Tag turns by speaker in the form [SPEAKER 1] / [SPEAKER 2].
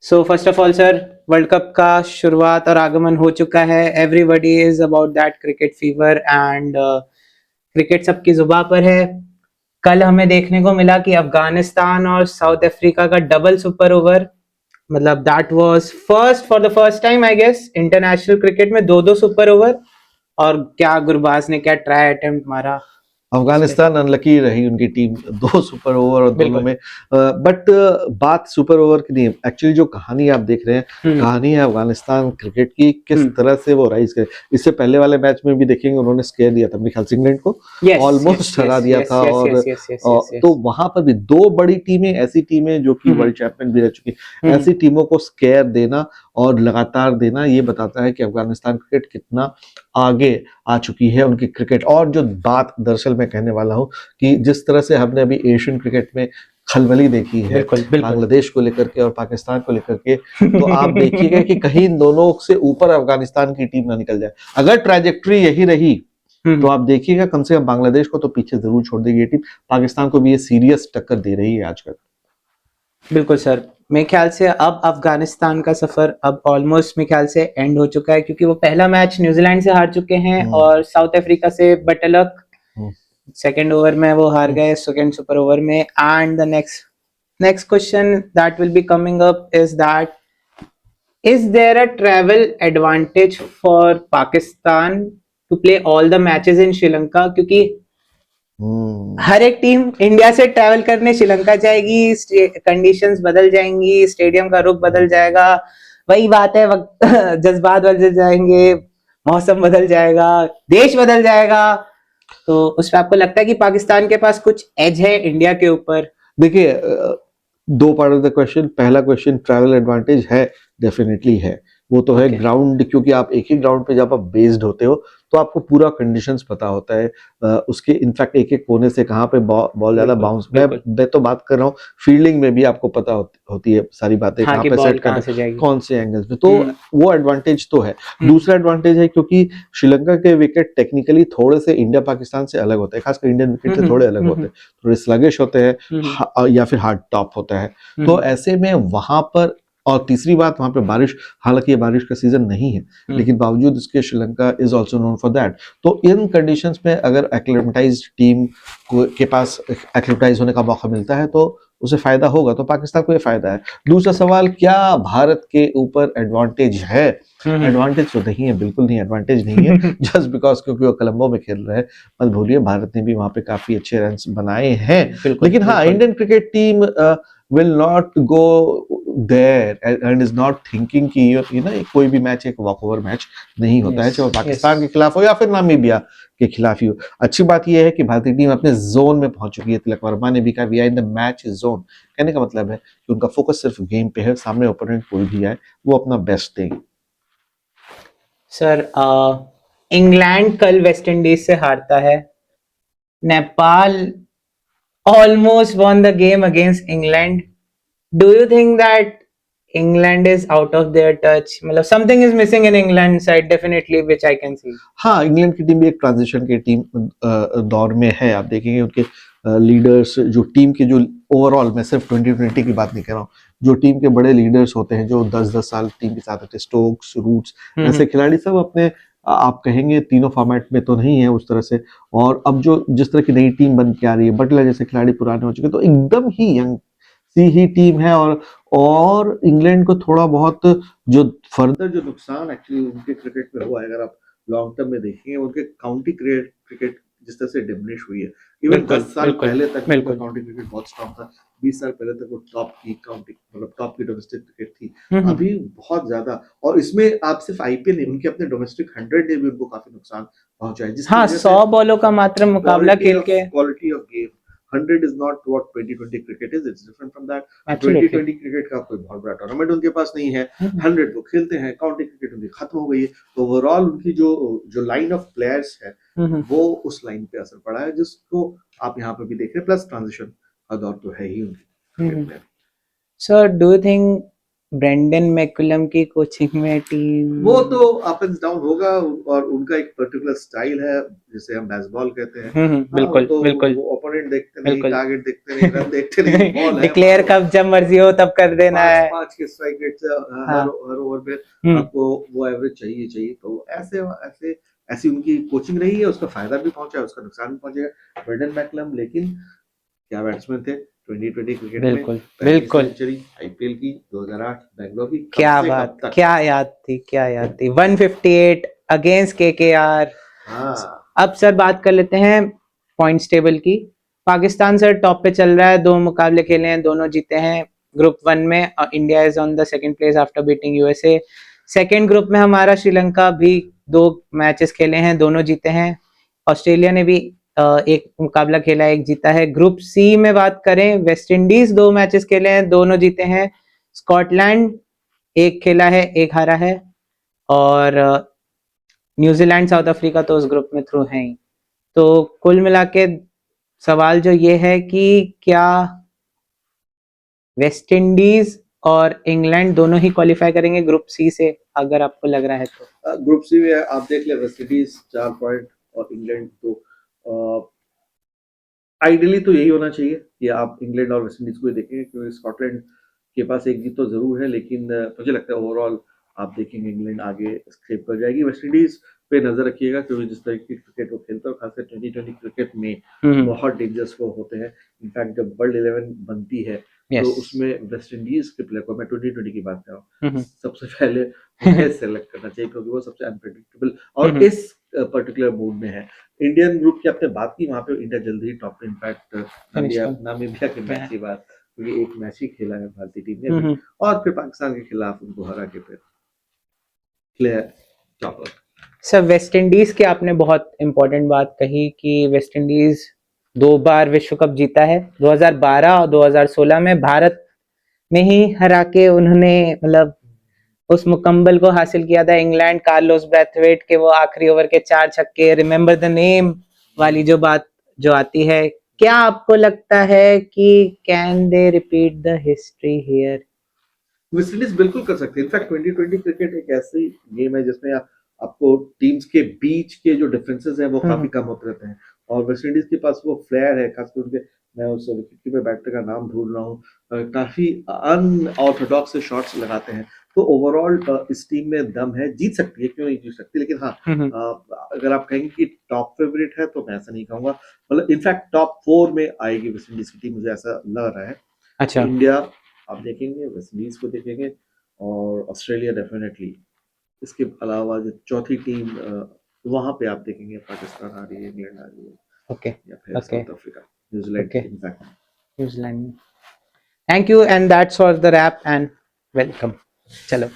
[SPEAKER 1] So first of all sir, world cup का शुरुआत और आगमन हो चुका है। Everybody is about that cricket fever and cricket सबकी जुबां पर है। कल हमें देखने को मिला कि अफगानिस्तान और साउथ अफ्रीका का डबल सुपर ओवर, मतलब that was first for the first time I guess international cricket में दो दो सुपर ओवर। और क्या गुरबाज ने क्या ट्राई अटेम्प्ट मारा उस पे।
[SPEAKER 2] अफगानिस्तान अनलकी रही, उनकी टीम दो सुपर ओवर और दोनों
[SPEAKER 1] बिल्कुल।
[SPEAKER 2] में। बट बात सुपर ओवर की नहीं, एक्चुअली जो कहानी आप देख रहे हैं, कहानी है अफगानिस्तान क्रिकेट की, किस तरह से वो राइज करे। इससे पहले वाले मैच में भी देखेंगे उन्होंने स्केयर दिया था अपने ख्याल से इंग्लैंड को,
[SPEAKER 1] यस यस
[SPEAKER 2] ऑलमोस्ट हरा
[SPEAKER 1] यस
[SPEAKER 2] दिया
[SPEAKER 1] यस
[SPEAKER 2] था।
[SPEAKER 1] यस
[SPEAKER 2] और
[SPEAKER 1] यस यस यस यस
[SPEAKER 2] तो वहां पर भी दो बड़ी टीमें, ऐसी टीमें जो कि वर्ल्ड चैंपियन भी रह चुकी, ऐसी टीमों को स्केयर देना और लगातार देना, ये बताता है कि अफगानिस्तान क्रिकेट कितना आगे आ चुकी है उनकी क्रिकेट। और जो बात दरअसल मैं कहने वाला हूँ कि जिस तरह से हमने अभी एशियन क्रिकेट में खलबली देखी है
[SPEAKER 1] बिल्कुल बिल्कुल।
[SPEAKER 2] बांग्लादेश को लेकर के और पाकिस्तान को लेकर के, तो आप देखिएगा कि कहीं इन दोनों से ऊपर अफगानिस्तान की टीम ना निकल जाए। अगर ट्रैजेक्टरी यही रही तो आप देखिएगा कम से कम बांग्लादेश को तो पीछे जरूर छोड़ देगी ये टीम। पाकिस्तान को भी ये सीरियस टक्कर दे रही है आजकल।
[SPEAKER 1] बिल्कुल सर, मेरे ख्याल से अब अफगानिस्तान का सफर अब ऑलमोस्ट मेरे ख्याल से एंड हो चुका है, क्योंकि वो पहला मैच न्यूजीलैंड से हार चुके हैं और साउथ अफ्रीका से बेटर लक सेकेंड ओवर में वो हार गए, सेकेंड सुपर ओवर में। And the next question that will be coming up is that is there a travel advantage for Pakistan to play all the matches in Sri Lanka, क्योंकि हर एक team India से travel करने श्रीलंका जाएगी, कंडीशंस बदल जाएंगी, stadium का रुख बदल जाएगा, वही बात है, वक्त जज्बात बदल जाएंगे, मौसम बदल जाएगा, देश बदल जाएगा। तो उस पर आपको लगता है कि पाकिस्तान के पास कुछ एज है इंडिया के ऊपर?
[SPEAKER 2] देखिए, दो पार्ट ऑफ द क्वेश्चन। पहला क्वेश्चन, ट्रैवल एडवांटेज है, डेफिनेटली है। वो तो है ग्राउंड, क्योंकि आप एक ही ग्राउंड पे जब आप बेस्ड होते हो तो आपको पूरा कंडीशंस पता होता है। उसके इनफैक्ट एक एक कोने से कहाँ पे बॉल ज्यादा बाउंस, मैं तो बात कर रहा हूँ फील्डिंग में भी आपको पता होती है सारी बातें,
[SPEAKER 1] हाँ,
[SPEAKER 2] कहाँ
[SPEAKER 1] कि
[SPEAKER 2] पे
[SPEAKER 1] बॉल
[SPEAKER 2] सेट
[SPEAKER 1] कहाँ
[SPEAKER 2] करना,
[SPEAKER 1] से जाएगी।
[SPEAKER 2] कौन से एंगल्स में, तो वो एडवांटेज तो है। दूसरा एडवांटेज है क्योंकि श्रीलंका के विकेट टेक्निकली थोड़े से इंडिया पाकिस्तान से अलग होते हैं, खासकर इंडियन विकेट से थोड़े अलग होते हैं, थोड़े स्लगिश होते हैं या फिर हार्ड टॉप होता है। तो ऐसे में वहां पर, और तीसरी बात, वहां पे बारिश, हालांकि ये बारिश का सीजन नहीं है लेकिन बावजूद इसके Sri Lanka is also known for that. तो इन कंडीशंस में अगर एक्लेमेटाइज्ड टीम के पास एक्लेमेटाइज होने का मौका मिलता है तो उसे फायदा होगा, तो पाकिस्तान को ये फायदा है। दूसरा सवाल, क्या भारत के ऊपर एडवांटेज है? एडवांटेज तो नहीं है, बिल्कुल नहीं एडवांटेज नहीं है, जस्ट बिकॉज क्योंकि वो कोलंबो में खेल रहे हैं। मत भूलिए भारत ने भी वहां पे काफी अच्छे रन बनाए हैं। लेकिन हाँ, Indian cricket team will not go there and is not thinking कि ये ना कोई भी मैच एक वॉकओवर मैच नहीं होता है, चाहे वो पाकिस्तान के खिलाफ हो या फिर नामीबिया के खिलाफ ही हो। अच्छी बात यह है कि भारतीय टीम अपने जोन में पहुंच चुकी है। तिलक वर्मा ने भी कहा we are in the match zone, कहने का मतलब है कि उनका फोकस सिर्फ गेम पे है, सामने ओपोनेंट कोई भी आए वो अपना बेस्ट देंगे।
[SPEAKER 1] सर, इंग्लैंड कल वेस्ट इंडीज से हारता है, Nepal almost won the game against England. Do you think that England is out of their touch? मतलब something is missing in England side definitely, which I can see.
[SPEAKER 2] हाँ, England की team भी एक transition की team दौर में है। आप देखेंगे उनके लीडर्स, जो टीम के जो ओवरऑल, मैं सिर्फ 2020 की बात नहीं कर रहा हूँ, जो टीम के बड़े लीडर्स होते हैं जो 10-10 साल टीम के साथ रहते, स्टोक्स, रूट्स, ऐसे खिलाड़ी सब अपने, आप कहेंगे तीनों फॉर्मेट में तो नहीं है उस तरह से। और अब जो जिस तरह की नई टीम बन के आ रही है, बटलर जैसे खिलाड़ी पुराने हो चुके, तो एकदम ही यंग सी ही टीम है। और इंग्लैंड को थोड़ा बहुत जो फर्दर जो नुकसान एक्चुअली उनके क्रिकेट में हुआ है, अगर आप लॉन्ग टर्म में देखेंगे, उनके काउंटी क्रिकेट जिस तरह से डिमिनिश हुई है। इवन 10 साल पहले तक काउंटी क्रिकेट बहुत स्ट्रॉन्ग था, 20 साल पहले तक वो टॉप की काउंटी, मतलब टॉप की डोमेस्टिक क्रिकेट थी। अभी बहुत ज्यादा, और इसमें आप सिर्फ आईपीएल नहीं, उनके अपने डोमेस्टिक 100 ने भी उनको काफी नुकसान पहुंचा है।
[SPEAKER 1] हाँ, 100 बॉलों का मात्र मुकाबला खेल के
[SPEAKER 2] quality of game 100 is not what 2020 cricket is. It's different from that. 2020 cricket का कोई बहुत बड़ा टूर्नामेंट उनके पास नहीं है, 100 वो खेलते हैं, काउंटी क्रिकेट उनकी खत्म हो गई है। तो ओवरऑल उनकी जो लाइन ऑफ प्लेयर्स है वो उस लाइन पे असर पड़ा है, जिसको आप यहाँ पे भी देख रहे हैं। प्लस ट्रांजिशन का दौर तो है ही उनकी।
[SPEAKER 1] Sir, do you think Brendon McCullum की कोचिंग में टीम
[SPEAKER 2] वो तो अप एंड डाउन होगा, और उनका एक पर्टिकुलर स्टाइल है जिसे हम बेसबॉल कहते हैं। हाँ,
[SPEAKER 1] बिल्कुल
[SPEAKER 2] तो
[SPEAKER 1] बिल्कुल
[SPEAKER 2] वो ओपोनेंट देखते नहीं,
[SPEAKER 1] बिल्कुल
[SPEAKER 2] टारगेट देखते नहीं, रन देखते नहीं, बॉल है
[SPEAKER 1] डिक्लेयर
[SPEAKER 2] मारो।
[SPEAKER 1] कब जब मर्जी हो तब कर देना
[SPEAKER 2] पांच
[SPEAKER 1] है।
[SPEAKER 2] पांच के स्ट्राइक रेट से
[SPEAKER 1] हाँ।
[SPEAKER 2] हर ओवर में
[SPEAKER 1] हम्म।
[SPEAKER 2] आपको वो एवरेज चाहिए चाहिए। तो ऐसे ऐसे ऐसी उनकी कोचिंग रही है, उसका फायदा भी पहुंचा है, उसका नुकसान भी पहुंचेगा। ब्रेंडन मैकलम लेकिन क्या बैट्समैन थे 2020 क्रिकेट में।
[SPEAKER 1] बिल्कुल
[SPEAKER 2] पहली
[SPEAKER 1] बिल्कुल।
[SPEAKER 2] सेंचुरी आईपीएल की 2008 बैंगलोर की, कब
[SPEAKER 1] क्या
[SPEAKER 2] से
[SPEAKER 1] बात,
[SPEAKER 2] कब तक।
[SPEAKER 1] क्या याद थी, क्या याद थी। 158 अगेंस्ट केकेआर।
[SPEAKER 2] हाँ,
[SPEAKER 1] अब सर बात कर लेते हैं पॉइंट्स टेबल की। पाकिस्तान सर टॉप पे चल रहा है, 2 मुकाबले खेले हैं, दोनों जीते हैं ग्रुप 1 में। India is on the second place after beating USA. Second group में हमारा श्रीलंका भी 2 मैचेस खेले हैं, दोनों जीते हैं। ऑस्ट्रेलिया ने भी एक मुकाबला खेला, एक जीता है। ग्रुप सी में बात करें, वेस्ट इंडीज 2 मैचेस खेले हैं, दोनों जीते हैं। स्कॉटलैंड एक खेला है, एक हारा है। और न्यूजीलैंड साउथ अफ्रीका तो उस ग्रुप में थ्रू है ही। तो कुल मिला के सवाल जो ये है कि क्या वेस्ट इंडीज और इंग्लैंड दोनों ही क्वालिफाई करेंगे ग्रुप सी से, अगर आपको लग रहा है तो।
[SPEAKER 2] ग्रुप सी में आप देख ले, वेस्ट इंडीज 4 पॉइंट और इंग्लैंड तो आइडियली तो यही होना चाहिए कि आप इंग्लैंड और वेस्ट इंडीज को ही देखेंगे, क्योंकि स्कॉटलैंड के पास एक जीत तो जरूर है, लेकिन मुझे लगता है ओवरऑल आप देखेंगे इंग्लैंड आगे स्केप कर जाएगी। वेस्ट इंडीज पे नजर रखिएगा, क्योंकि जिस तरह की क्रिकेट वो खेलते हैं, और खासकर 2020 क्रिकेट में बहुत डेंजरस वो होते हैं। इनफैक्ट जब वर्ल्ड 11 बनती है तो उसमें वेस्ट इंडीज के प्लेयर को, मैं 2020 की बात कर रहा हूँ, सबसे पहले उन्हें सेलेक्ट करना चाहिए, क्योंकि वो सबसे अनप्रेडिक्टेबल और इस पर्टिकुलर मूड में है। इंडियन ग्रुप की आपने बात की, वहां पे इंडिया जल्दी ही टॉप पे, इनफैक्ट नामीबिया के मैच की बात, क्योंकि एक मैच ही खेला है भारतीय टीम ने भी, और फिर पाकिस्तान के खिलाफ उनको हरा के फिर clear top.
[SPEAKER 1] Sir West Indies की आपने बहुत इंपॉर्टेंट बात कही कि वेस्ट इंडीज 2 बार विश्व कप जीता है, 2012 और 2016 में भारत में ही हरा के उन्होंने मतलब उस मुकम्मल को हासिल किया था। इंग्लैंड, कार्लोस ब्रैथवेट के वो आखिरी ओवर के 4 छक्के, रिमेंबर द नेम वाली जो बात जो आती है, क्या आपको लगता है कि can they repeat the history here?
[SPEAKER 2] West Indies बिल्कुल कर सकते हैं। इनफैक्ट 2020 क्रिकेट एक ऐसी गेम है जिसमें आपको टीम्स के बीच के जो डिफरेंसेस है वो काफी कम होते रहते हैं, और वेस्ट इंडीज के पास वो फ्लेयर है, खासकर उनके, मैं उस विकेटकीपर बैटर का नाम भूल रहा हूँ, काफी अनऑर्थोडॉक्स से शॉट्स लगाते हैं। तो ओवरऑल इस टीम में दम है, जीत सकती है, क्यों नहीं जीत सकती। लेकिन हाँ, अगर आप कहेंगे कि टॉप फेवरेट है तो मैं ऐसा नहीं कहूंगा, मतलब इनफैक्ट टॉप 4 में आएगी वेस्ट इंडीज की टीम, मुझे ऐसा लग रहा है।
[SPEAKER 1] अच्छा।
[SPEAKER 2] इंडिया आप देखेंगे, वेस्ट इंडीज को देखेंगे, और ऑस्ट्रेलिया डेफिनेटली। इसके अलावा जो चौथी टीम वहां पे आप देखेंगे पाकिस्तान आ रही है, इंग्लैंड आ रही है,
[SPEAKER 1] ओके
[SPEAKER 2] या फिर
[SPEAKER 1] okay
[SPEAKER 2] South Africa, New Zealand
[SPEAKER 1] okay.
[SPEAKER 2] In fact.
[SPEAKER 1] New Zealand. Thank you and that's for the wrap and welcome. चलो।